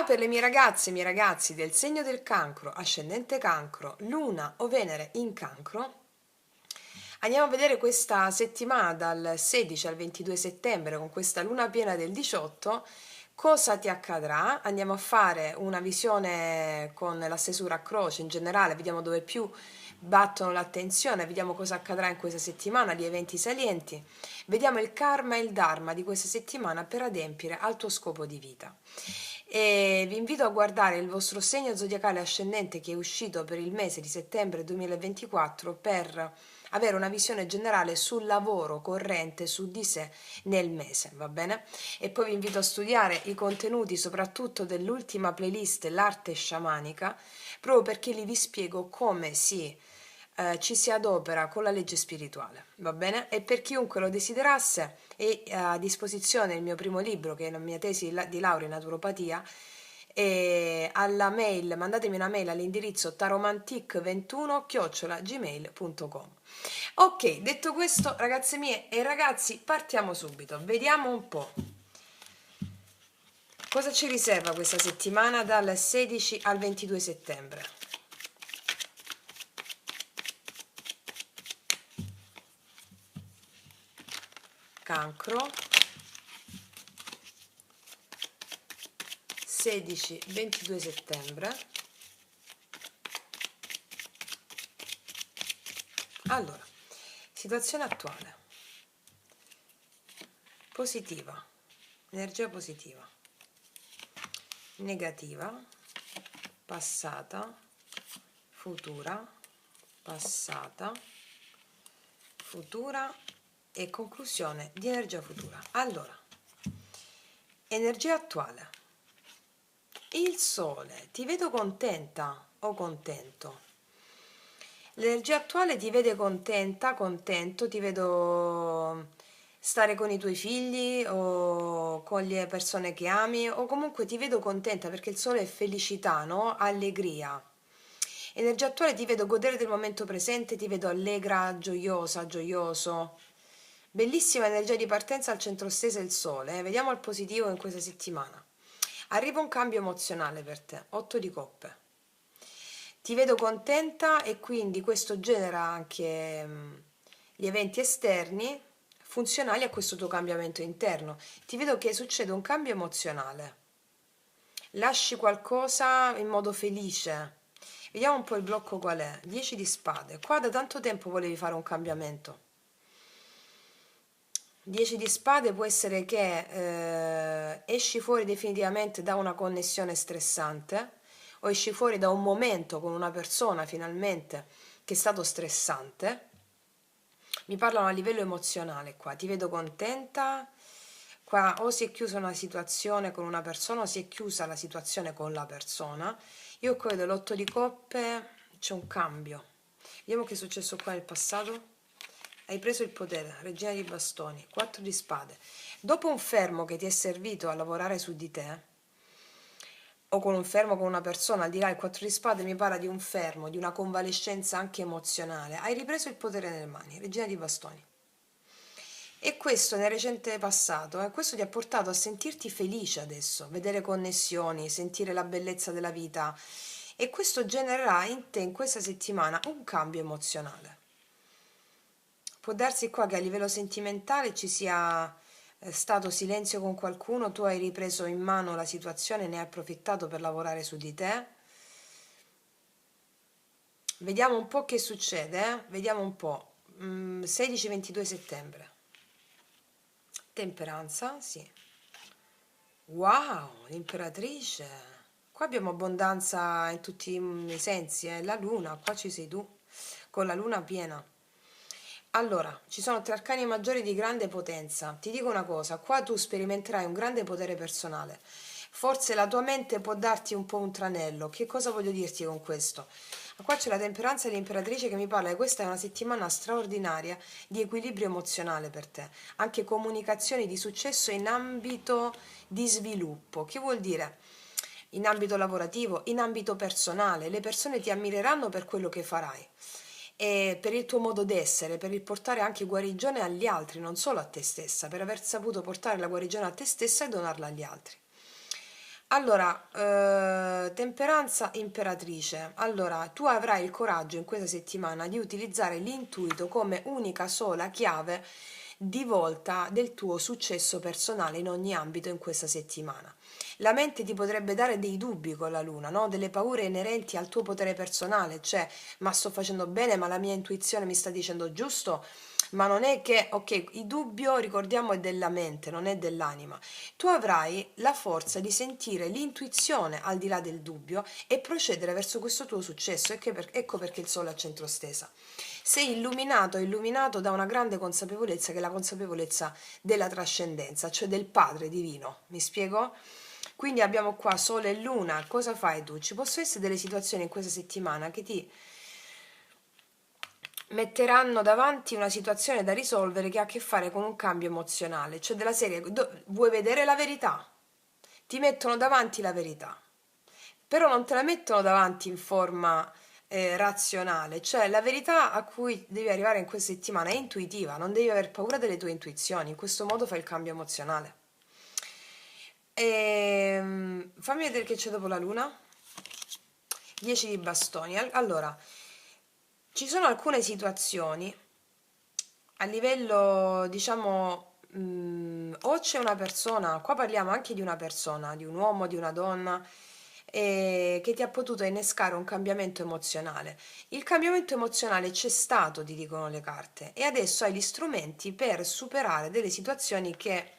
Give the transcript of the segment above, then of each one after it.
Ciao per le mie ragazze e i miei ragazzi del segno del cancro, ascendente cancro, luna o Venere in cancro. Andiamo a vedere questa settimana dal 16 al 22 settembre con questa luna piena del 18 cosa ti accadrà. Andiamo a fare una visione con la stesura a croce in generale, vediamo dove più battono l'attenzione, vediamo cosa accadrà in questa settimana, gli eventi salienti, vediamo il karma e il dharma di questa settimana per adempiere al tuo scopo di vita. E vi invito a guardare il vostro segno zodiacale ascendente che è uscito per il mese di settembre 2024 per avere una visione generale sul lavoro corrente su di sé nel mese, va bene? E poi vi invito a studiare i contenuti soprattutto dell'ultima playlist, l'arte sciamanica, proprio perché lì vi spiego come ci si adopera con la legge spirituale, va bene? E per chiunque lo desiderasse è a disposizione il mio primo libro, che è la mia tesi di laurea in naturopatia, e alla mail, mandatemi una mail all'indirizzo taromantic21@gmail.com. Ok, detto questo, ragazze mie e ragazzi, partiamo subito. Vediamo un po' cosa ci riserva questa settimana dal 16 al 22 settembre. Cancro, 16-22 settembre. Allora, situazione attuale. Positiva, energia positiva. Negativa, passata, futura, passata, futura e conclusione di energia futura. Allora, energia attuale. Il sole, ti vedo contenta o contento? L'energia attuale ti vede contenta, contento, ti vedo stare con i tuoi figli o con le persone che ami o comunque ti vedo contenta perché il sole è felicità, no? Allegria. Energia attuale ti vedo godere del momento presente, ti vedo allegra, gioiosa, gioioso. Bellissima energia di partenza al centro stesa il sole, eh? Vediamo il positivo in questa settimana. Arriva un cambio emozionale per te, 8 di coppe. Ti vedo contenta e quindi questo genera anche gli eventi esterni funzionali a questo tuo cambiamento interno. Ti vedo che succede un cambio emozionale. Lasci qualcosa in modo felice. Vediamo un po' il blocco qual è. 10 di spade. Qua da tanto tempo volevi fare un cambiamento. 10 di spade può essere che esci fuori definitivamente da una connessione stressante o esci fuori da un momento con una persona finalmente che è stato stressante. Mi parlano a livello emozionale qua, ti vedo contenta, qua o si è chiusa una situazione con una persona o si è chiusa la situazione con la persona. Io qua vedo l'8 di coppe, c'è un cambio. Vediamo che è successo qua nel passato. Hai preso il potere, regina di bastoni, 4 di spade. Dopo un fermo che ti è servito a lavorare su di te, o con un fermo con una persona, al di là del 4 di spade mi parla di un fermo, di una convalescenza anche emozionale, hai ripreso il potere nelle mani, regina di bastoni. E questo nel recente passato, questo ti ha portato a sentirti felice adesso, vedere connessioni, sentire la bellezza della vita e questo genererà in te in questa settimana un cambio emozionale. Può darsi qua che a livello sentimentale ci sia stato silenzio con qualcuno, tu hai ripreso in mano la situazione, ne hai approfittato per lavorare su di te. Vediamo un po' che succede, vediamo un po'. 16-22 settembre. Temperanza, sì. Wow, l'imperatrice. Qua abbiamo abbondanza in tutti i sensi, la luna, qua ci sei tu, con la luna piena. Allora, ci sono 3 arcani maggiori di grande potenza. Ti dico una cosa, qua tu sperimenterai un grande potere personale. Forse la tua mente può darti un po' un tranello. Che cosa voglio dirti con questo? Qua c'è la temperanza dell'imperatrice che mi parla che questa è una settimana straordinaria di equilibrio emozionale per te. Anche comunicazioni di successo in ambito di sviluppo. Che vuol dire? In ambito lavorativo, in ambito personale. Le persone ti ammireranno per quello che farai e per il tuo modo d'essere, per il portare anche guarigione agli altri, non solo a te stessa, per aver saputo portare la guarigione a te stessa e donarla agli altri. Allora, temperanza imperatrice. Allora, tu avrai il coraggio in questa settimana di utilizzare l'intuito come unica sola chiave di volta del tuo successo personale in ogni ambito in questa settimana. La mente ti potrebbe dare dei dubbi con la luna, no? Delle paure inerenti al tuo potere personale, cioè, ma sto facendo bene, ma la mia intuizione mi sta dicendo giusto? Ma non è che, ok, il dubbio, ricordiamo, è della mente, non è dell'anima. Tu avrai la forza di sentire l'intuizione al di là del dubbio e procedere verso questo tuo successo. Ecco perché il sole è a centro stesa. Sei illuminato, illuminato da una grande consapevolezza che è la consapevolezza della trascendenza, cioè del Padre divino. Mi spiego? Quindi abbiamo qua Sole e Luna. Cosa fai tu? Ci possono essere delle situazioni in questa settimana che ti metteranno davanti una situazione da risolvere che ha a che fare con un cambio emozionale, cioè della serie, vuoi vedere la verità? Ti mettono davanti la verità, però non te la mettono davanti in forma razionale, cioè la verità a cui devi arrivare in questa settimana è intuitiva, non devi aver paura delle tue intuizioni, in questo modo fai il cambio emozionale. Fammi vedere che c'è dopo la luna. 10 di bastoni. Allora, ci sono alcune situazioni a livello, diciamo, o c'è una persona, qua parliamo anche di una persona, di un uomo, di una donna, che ti ha potuto innescare un cambiamento emozionale. Il cambiamento emozionale c'è stato, ti dicono le carte, e adesso hai gli strumenti per superare delle situazioni che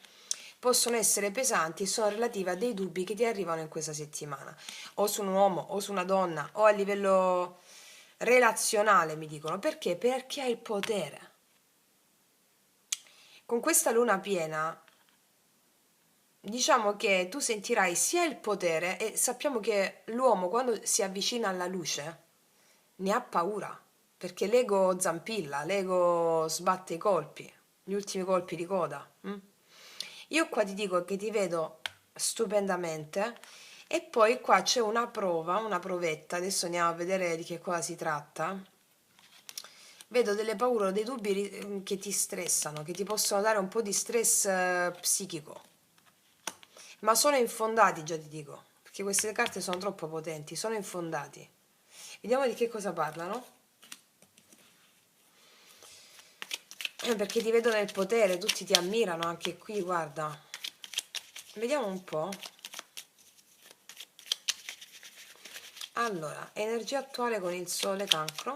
possono essere pesanti e sono relative a dei dubbi che ti arrivano in questa settimana, o su un uomo, o su una donna, o a livello relazionale, mi dicono. Perché? Perché hai il potere. Con questa luna piena, diciamo che tu sentirai sia il potere e sappiamo che l'uomo quando si avvicina alla luce ne ha paura, perché l'ego zampilla, l'ego sbatte i colpi, gli ultimi colpi di coda. Io qua ti dico che ti vedo stupendamente e poi qua c'è una prova, una provetta, adesso andiamo a vedere di che cosa si tratta. Vedo delle paure o dei dubbi che ti stressano, che ti possono dare un po' di stress psichico, ma sono infondati, già ti dico, perché queste carte sono troppo potenti, sono infondati. Vediamo di che cosa parlano. Perché ti vedo nel potere, tutti ti ammirano anche qui, guarda. Vediamo un po'. Allora, energia attuale con il sole, cancro.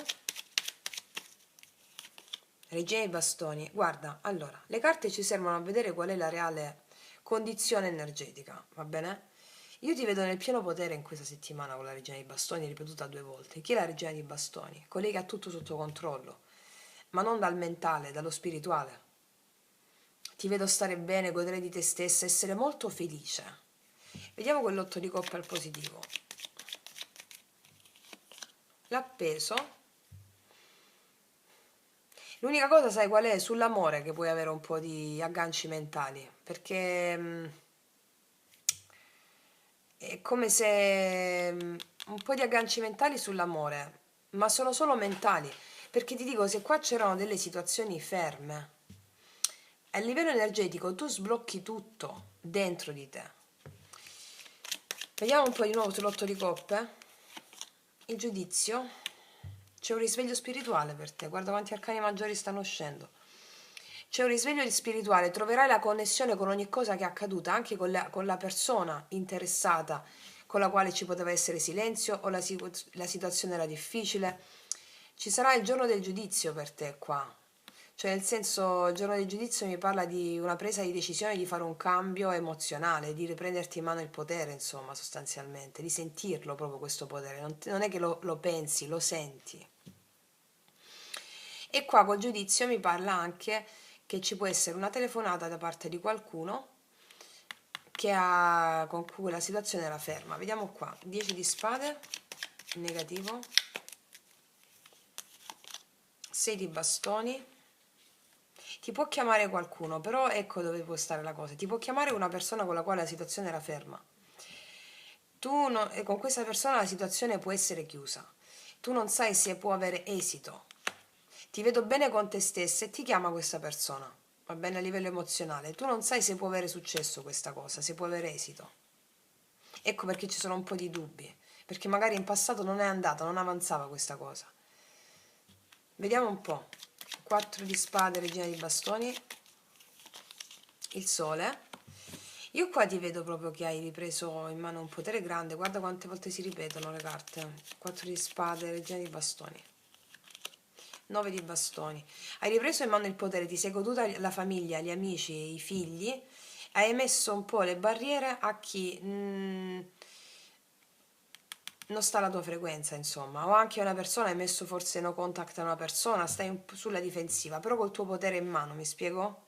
Regina dei bastoni. Guarda, allora, le carte ci servono a vedere qual è la reale condizione energetica, va bene? Io ti vedo nel pieno potere in questa settimana con la regina dei bastoni ripetuta 2 volte. Chi è la regina dei bastoni? Colei che ha tutto sotto controllo, ma non dal mentale, dallo spirituale. Ti vedo stare bene, godere di te stessa, essere molto felice. Vediamo quell'otto di coppe al positivo. L'appeso. L'unica cosa, sai qual è? Sull'amore che puoi avere un po' di agganci mentali, perché è come se un po' di agganci mentali sull'amore, ma sono solo mentali, perché ti dico, se qua c'erano delle situazioni ferme, a livello energetico tu sblocchi tutto dentro di te. Vediamo un po' di nuovo sull'otto di coppe. Il giudizio. C'è un risveglio spirituale per te, guarda quanti arcani maggiori stanno uscendo. C'è un risveglio spirituale, troverai la connessione con ogni cosa che è accaduta, anche con la persona interessata con la quale ci poteva essere silenzio o la situazione era difficile. Ci sarà il giorno del giudizio per te qua. Cioè, nel senso, il giorno del giudizio mi parla di una presa di decisione di fare un cambio emozionale, di riprenderti in mano il potere, insomma, sostanzialmente, di sentirlo proprio questo potere. Non è che lo pensi, lo senti. E qua col giudizio mi parla anche che ci può essere una telefonata da parte di qualcuno con cui la situazione era ferma. Vediamo qua, 10 di spade, negativo, 6 di bastoni. Ti può chiamare qualcuno, però ecco dove può stare la cosa. Ti può chiamare una persona con la quale la situazione era ferma. Con questa persona la situazione può essere chiusa. Tu non sai se può avere esito. Ti vedo bene con te stessa e ti chiama questa persona, va bene a livello emozionale. Tu non sai se può avere successo questa cosa, se può avere esito. Ecco perché ci sono un po' di dubbi, perché magari in passato non è andata, non avanzava questa cosa. Vediamo un po'. 4 di spade, regina di bastoni, il sole. Io qua ti vedo proprio che hai ripreso in mano un potere grande, guarda quante volte si ripetono le carte. 4 di spade, regina di bastoni, 9 di bastoni. Hai ripreso in mano il potere, ti sei goduta la famiglia, gli amici, i figli, hai messo un po' le barriere a chi non sta alla tua frequenza, insomma, o anche una persona, hai messo forse no contact a una persona, stai un po' sulla difensiva, però col tuo potere in mano, mi spiego?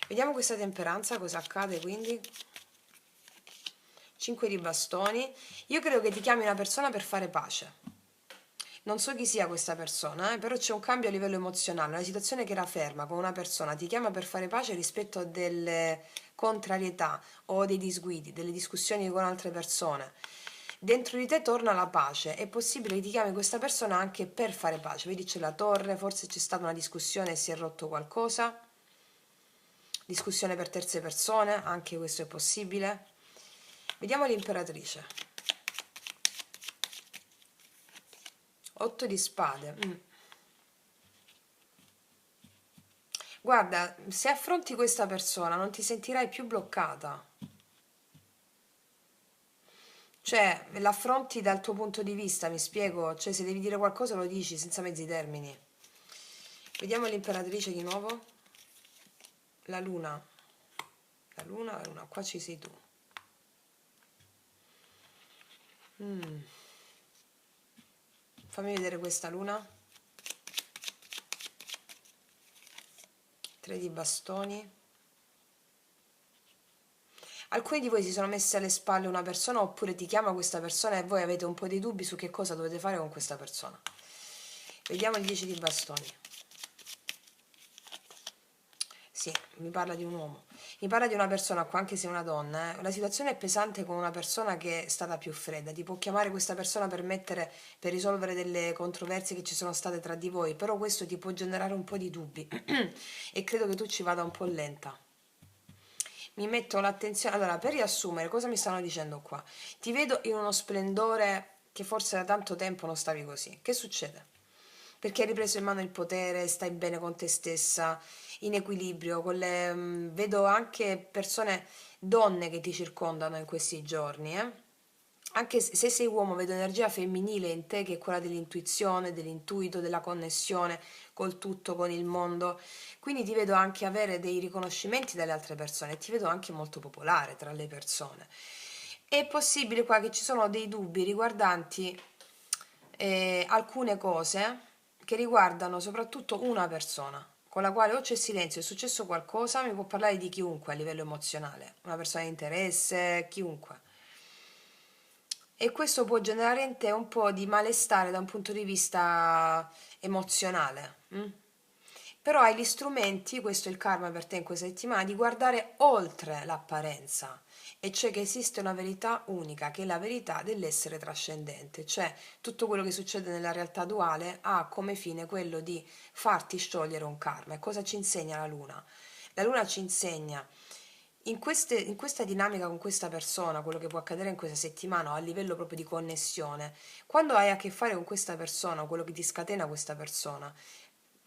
Vediamo questa temperanza, cosa accade quindi. 5 di bastoni. Io credo che ti chiami una persona per fare pace. Non so chi sia questa persona, però c'è un cambio a livello emozionale, una situazione che era ferma con una persona, ti chiama per fare pace rispetto a delle contrarietà o dei disguidi, delle discussioni con altre persone. Dentro di te torna la pace, è possibile che ti chiami questa persona anche per fare pace, vedi c'è la torre, forse c'è stata una discussione e si è rotto qualcosa, discussione per terze persone, anche questo è possibile. Vediamo l'imperatrice. 8 di spade. Guarda, se affronti questa persona non ti sentirai più bloccata. Cioè, l'affronti dal tuo punto di vista, mi spiego? Cioè, se devi dire qualcosa lo dici senza mezzi termini. Vediamo l'imperatrice di nuovo. La luna. La luna, qua ci sei tu. Fammi vedere questa luna. 3 di bastoni. Alcuni di voi si sono messi alle spalle una persona oppure ti chiama questa persona e voi avete un po' di dubbi su che cosa dovete fare con questa persona. Vediamo il 10 di bastoni. Sì, mi parla di un uomo. Mi parla di una persona qua, anche se è una donna. La situazione è pesante con una persona che è stata più fredda. Ti può chiamare questa persona per risolvere delle controversie che ci sono state tra di voi, però questo ti può generare un po' di dubbi e credo che tu ci vada un po' lenta. Mi metto l'attenzione. Allora, per riassumere, cosa mi stanno dicendo qua? Ti vedo in uno splendore che forse da tanto tempo non stavi così. Che succede? Perché hai ripreso in mano il potere, stai bene con te stessa, in equilibrio, vedo anche persone, donne che ti circondano in questi giorni, eh? Anche se sei uomo, vedo energia femminile in te che è quella dell'intuizione, dell'intuito, della connessione col tutto, con il mondo. Quindi ti vedo anche avere dei riconoscimenti dalle altre persone, ti vedo anche molto popolare tra le persone. È possibile qua che ci sono dei dubbi riguardanti alcune cose che riguardano soprattutto una persona con la quale o c'è silenzio, è successo qualcosa, mi può parlare di chiunque a livello emozionale, una persona di interesse, chiunque. E questo può generare in te un po' di malestare da un punto di vista emozionale. Però hai gli strumenti, questo è il karma per te in questa settimana, di guardare oltre l'apparenza, e cioè che esiste una verità unica, che è la verità dell'essere trascendente, cioè tutto quello che succede nella realtà duale ha come fine quello di farti sciogliere un karma. E cosa ci insegna la luna? La luna ci insegna in questa dinamica con questa persona, quello che può accadere in questa settimana a livello proprio di connessione, quando hai a che fare con questa persona, quello che ti scatena questa persona,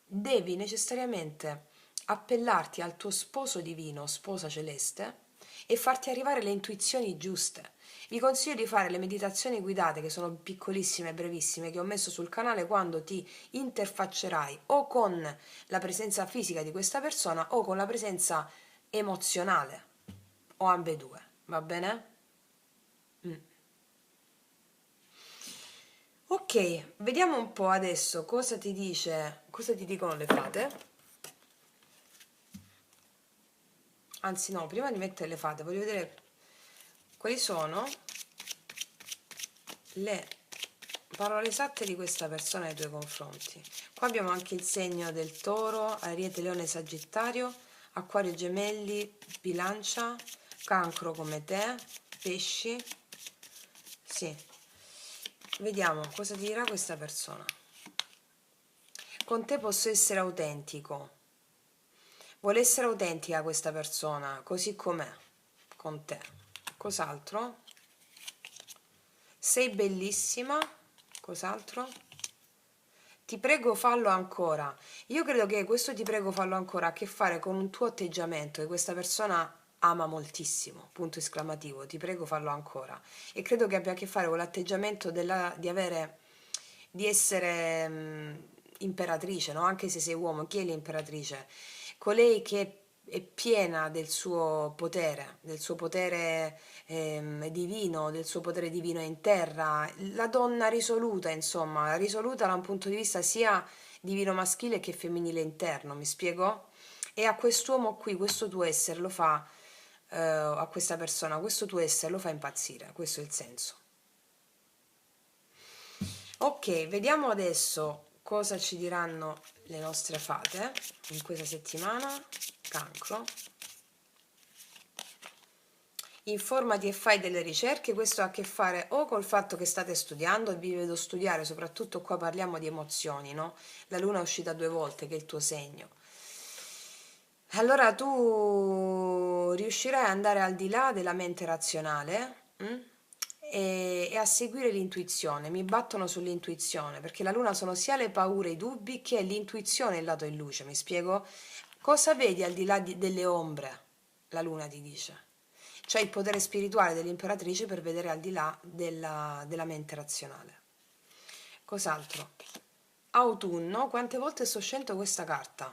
devi necessariamente appellarti al tuo sposo divino, sposa celeste, e farti arrivare le intuizioni giuste. Vi consiglio di fare le meditazioni guidate, che sono piccolissime e brevissime, che ho messo sul canale quando ti interfaccerai o con la presenza fisica di questa persona o con la presenza emozionale, o ambedue, va bene? Ok, vediamo un po' adesso cosa ti dice, cosa ti dicono le fate. Anzi no, prima di mettere le fate voglio vedere quali sono le parole esatte di questa persona nei tuoi confronti. Qua abbiamo anche il segno del toro, ariete, leone, sagittario, acquario, gemelli, bilancia, cancro come te, pesci. Sì, vediamo cosa ti dirà questa persona. Con te posso essere autentico. Vuole essere autentica questa persona, così com'è, con te. Cos'altro? Sei bellissima. Cos'altro? Ti prego fallo ancora. Io credo che questo ti prego fallo ancora ha a che fare con un tuo atteggiamento che questa persona ama moltissimo, punto esclamativo, ti prego fallo ancora. E credo che abbia a che fare con l'atteggiamento di essere imperatrice, no? Anche se sei uomo, chi è l'imperatrice? Colei che è piena del suo potere divino, del suo potere divino in terra, la donna risoluta, insomma, risoluta da un punto di vista sia divino maschile che femminile interno, mi spiego? E a quest'uomo qui, questo tuo essere lo fa, a questa persona, questo tuo essere lo fa impazzire, questo è il senso. Ok, vediamo adesso cosa ci diranno le nostre fate in questa settimana. Cancro. Informati e fai delle ricerche, questo ha a che fare o col fatto che state studiando e vi vedo studiare, soprattutto qua parliamo di emozioni, no? La luna è uscita 2 volte, che è il tuo segno. Allora tu riuscirai ad andare al di là della mente razionale e a seguire l'intuizione. Mi battono sull'intuizione, perché la luna sono sia le paure, i dubbi, che l'intuizione e il lato in luce, mi spiego? Cosa vedi al di là delle ombre? La luna ti dice. C'è il potere spirituale dell'imperatrice per vedere al di là della mente razionale. Cos'altro? Autunno, quante volte sto scelto questa carta?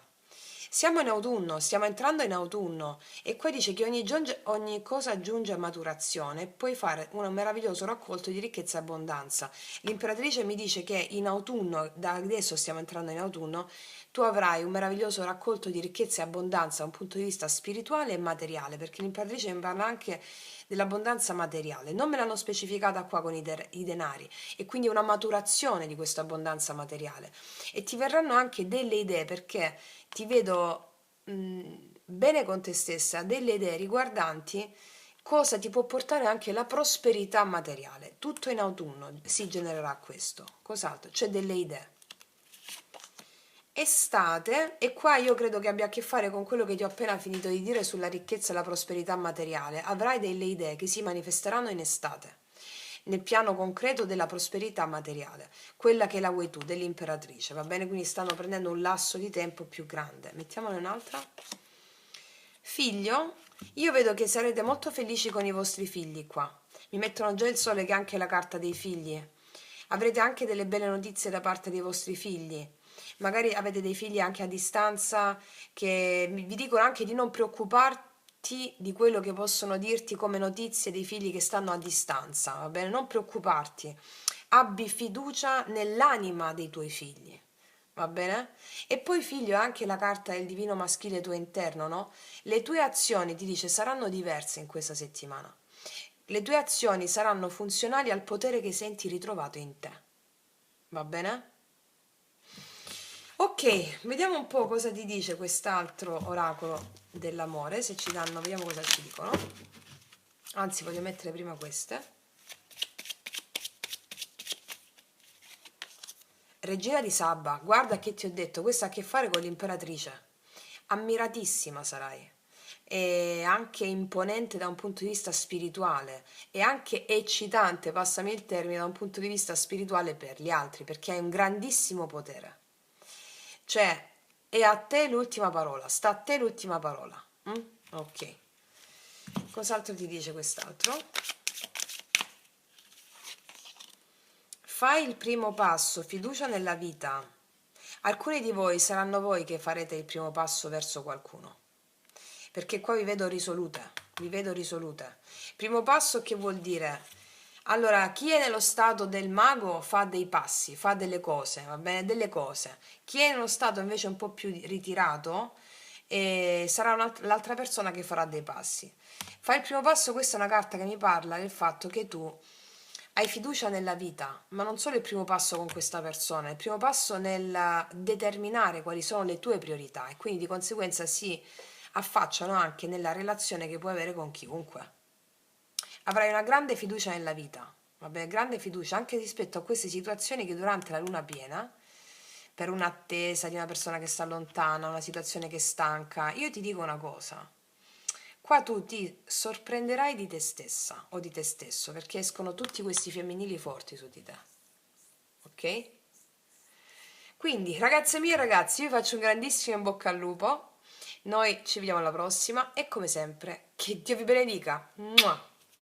Siamo in autunno, stiamo entrando in autunno e qua dice che ogni cosa giunge a maturazione e puoi fare un meraviglioso raccolto di ricchezza e abbondanza. L'imperatrice mi dice che in autunno, da adesso stiamo entrando in autunno, tu avrai un meraviglioso raccolto di ricchezza e abbondanza da un punto di vista spirituale e materiale, perché l'imperatrice mi parla anche dell'abbondanza materiale. Non me l'hanno specificata qua con i denari e quindi una maturazione di questa abbondanza materiale. E ti verranno anche delle idee perché ti vedo bene con te stessa, delle idee riguardanti cosa ti può portare anche la prosperità materiale. Tutto in autunno si genererà questo. Cos'altro? C'è delle idee. Estate, e qua io credo che abbia a che fare con quello che ti ho appena finito di dire sulla ricchezza e la prosperità materiale. Avrai delle idee che si manifesteranno in estate, nel piano concreto della prosperità materiale, quella che la vuoi tu, dell'imperatrice, va bene? Quindi stanno prendendo un lasso di tempo più grande. Mettiamone un'altra. Figlio, io vedo che sarete molto felici con i vostri figli qua. Mi mettono già il sole che è anche la carta dei figli. Avrete anche delle belle notizie da parte dei vostri figli. Magari avete dei figli anche a distanza che vi dicono anche di non preoccuparti di quello che possono dirti come notizie dei figli che stanno a distanza, va bene? Non preoccuparti. Abbi fiducia nell'anima dei tuoi figli. Va bene? E poi figlio è anche la carta del divino maschile tuo interno, no? Le tue azioni, ti dice, saranno diverse in questa settimana. Le tue azioni saranno funzionali al potere che senti ritrovato in te. Va bene? Ok, vediamo un po' cosa ti dice quest'altro oracolo dell'amore, se ci danno, vediamo cosa ci dicono. Anzi, voglio mettere prima queste. Regina di Sabba, guarda che ti ho detto, questo ha a che fare con l'imperatrice. Ammiratissima sarai, e anche imponente da un punto di vista spirituale e anche eccitante, passami il termine, da un punto di vista spirituale per gli altri, perché hai un grandissimo potere. Cioè, è a te l'ultima parola, sta a te l'ultima parola. Ok. Cos'altro ti dice quest'altro? Fai il primo passo, fiducia nella vita. Alcuni di voi saranno voi che farete il primo passo verso qualcuno, perché qua vi vedo risolute, vi vedo risolute. Primo passo che vuol dire? Allora, chi è nello stato del mago fa dei passi, fa delle cose, va bene? Delle cose. Chi è nello stato invece un po' più ritirato sarà l'altra persona che farà dei passi. Fai il primo passo, questa è una carta che mi parla del fatto che tu hai fiducia nella vita, ma non solo il primo passo con questa persona, il primo passo nel determinare quali sono le tue priorità e quindi di conseguenza si affacciano anche nella relazione che puoi avere con chiunque. Avrai una grande fiducia nella vita, vabbè, grande fiducia anche rispetto a queste situazioni che durante la luna piena, per un'attesa di una persona che sta lontana, una situazione che stanca, io ti dico una cosa, qua tu ti sorprenderai di te stessa o di te stesso, perché escono tutti questi femminili forti su di te, ok? Quindi, ragazze mie e ragazzi, io vi faccio un grandissimo in bocca al lupo, noi ci vediamo alla prossima e come sempre, che Dio vi benedica! Mua!